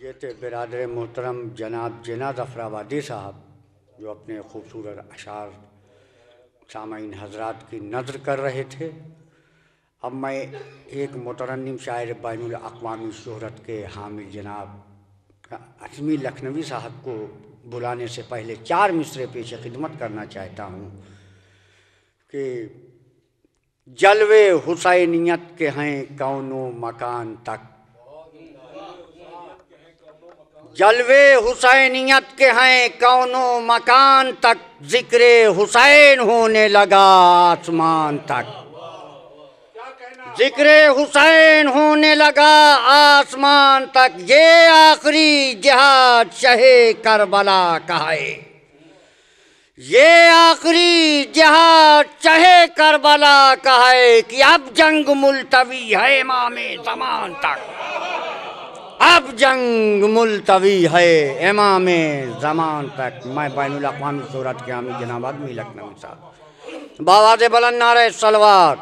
ये थे बिरादर मोहतरम जनाब जिनात ज़फ़राबादी साहब, जो अपने ख़ूबसूरत अशार सामाईन हज़रात की नज़र कर रहे थे। अब मैं एक मुतरन्निम शायर बैनुल अक़वामी शोहरत के हामिल जनाब अज़मी लखनवी साहब को बुलाने से पहले 4 मिसरे पेश खिदमत करना चाहता हूँ कि जलवे हुसैनियत के हैं कौनो मकान तक, जलवे हुसैनियत के हैं कौनो मकान तक, ज़िक्रे हुसैन होने लगा आसमान तक, ज़िक्रे हुसैन होने लगा आसमान तक। ये आखिरी जिहाद शहे करबला का है, ये आखिरी जिहाद शहे करबला का है कि अब जंग मुलतवी है इमामे ज़मान तक, अब जंग मुलतवी है इमामे ज़मान तक। मैं बैनुल अक़वामी शोहरत के हामिल जनाब अज़मी लखनवी साहब, बावाज़े बुलंद नारे सलवात।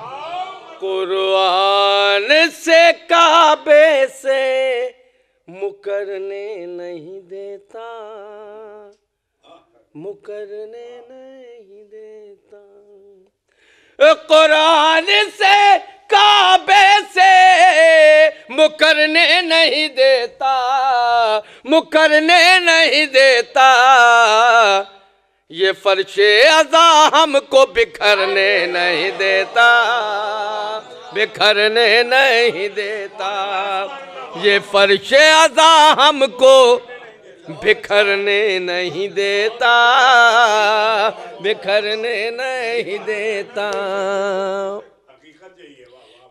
कुरान से काबे से मुकरने नहीं देता, मुकरने नहीं देता। कुरान से काबे से मुकरने नहीं देता, मुकरने नहीं देता। ये फर्शे अज़ा हमको बिखरने नहीं देता, बिखरने नहीं देता। ये फर्शे अज़ा हमको बिखरने नहीं देता, बिखरने नहीं देता।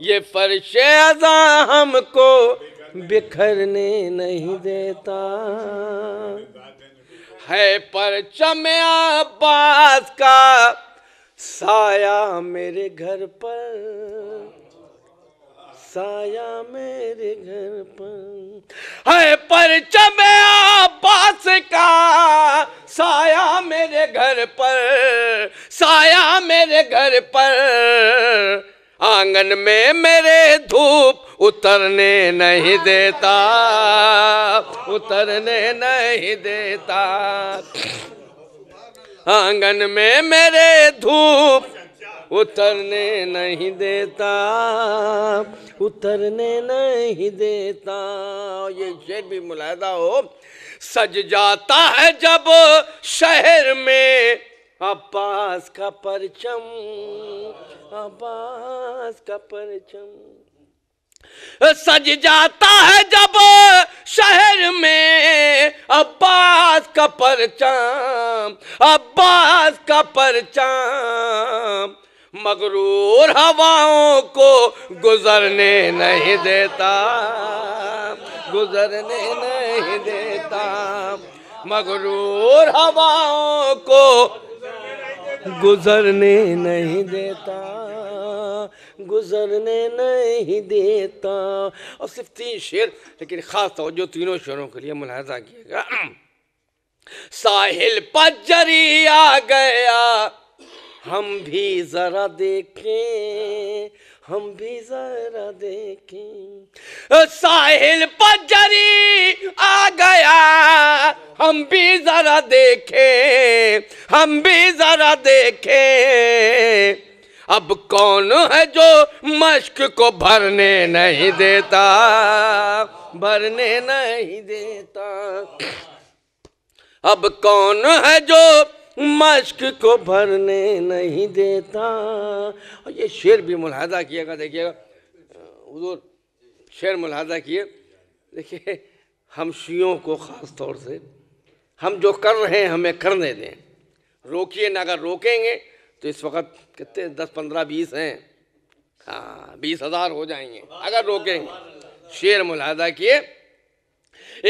ये फर्शे अज़ा हमको बिखरने नहीं देता। है परचम अब्बास का साया मेरे घर पर, साया मेरे घर पर। है परचम अब्बास का साया मेरे घर पर, साया मेरे घर पर। आंगन में मेरे धूप उतरने नहीं देता, उतरने नहीं देता। आंगन में मेरे धूप उतरने नहीं देता, उतरने नहीं देता। ये शेर भी मुलाहिदा हो, सज जाता है जब शहर में अब्बास का परचम, अब्बास का परचम। सज जाता है जब शहर में अब्बास का परचम, अब्बास का परचम। मगरूर हवाओं को गुजरने नहीं देता, गुजरने नहीं देता। मगरूर हवाओं को गुजरने नहीं देता, गुजरने नहीं देता। और सिर्फ 3 शेर, लेकिन खास तवज्जो तीनों शेरों के लिए मुलाहिजा किएगा। साहिल पर जरी आ गया, हम भी जरा देखें, हम भी जरा देखें। साहिल पर जरी आ गया, हम भी जरा देखें, हम भी जरा देखें। अब कौन है जो मश्क को भरने नहीं देता, भरने नहीं देता। अब कौन है जो मश्क को भरने नहीं देता। और ये शेर भी मुलाहिजा किएगा, देखिएगा हुजूर, शेर मुलाहिजा किए। देखिए हम शियों को ख़ास तौर से, हम जो कर रहे हैं हमें करने दें, रोकिए ना। अगर रोकेंगे तो इस वक्त कितने 10, 15, 20 हैं, हाँ 20,000 हो जाएंगे अगर रोकेंगे। शेर मुलाहिजा किए।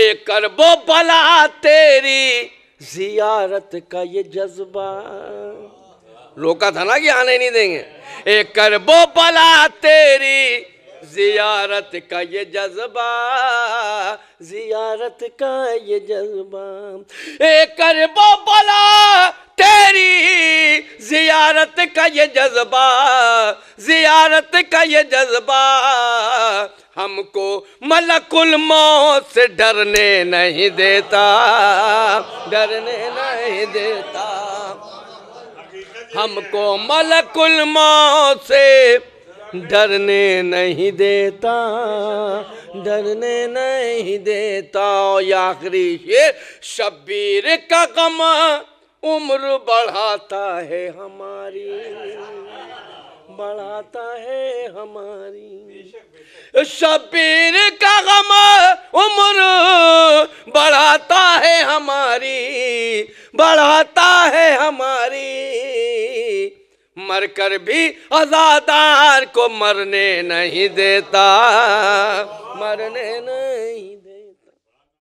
एक करबो भला तेरी जियारत का ये जज्बा, रोका था ना कि आने नहीं देंगे। एक करबो भला तेरी जियारत का ये जज्बा, जियारत का ये जज्बा। एक करबो भला तेरी जियारत का ये जज्बा, जियारत का ये जज्बा। हमको मलकुल मौत से डरने नहीं देता, डरने नहीं देता। हमको मलकुल मौत से डरने नहीं देता, डरने नहीं देता। या आखिरी शेर, शब्बीर का गम उम्र बढ़ाता है हमारी, बढ़ाता है हमारी। शब्बीर का गम उम्र बढ़ाता है हमारी, बढ़ाता है हमारी। मरकर भी आज़ादार को मरने नहीं देता, मरने नहीं देता।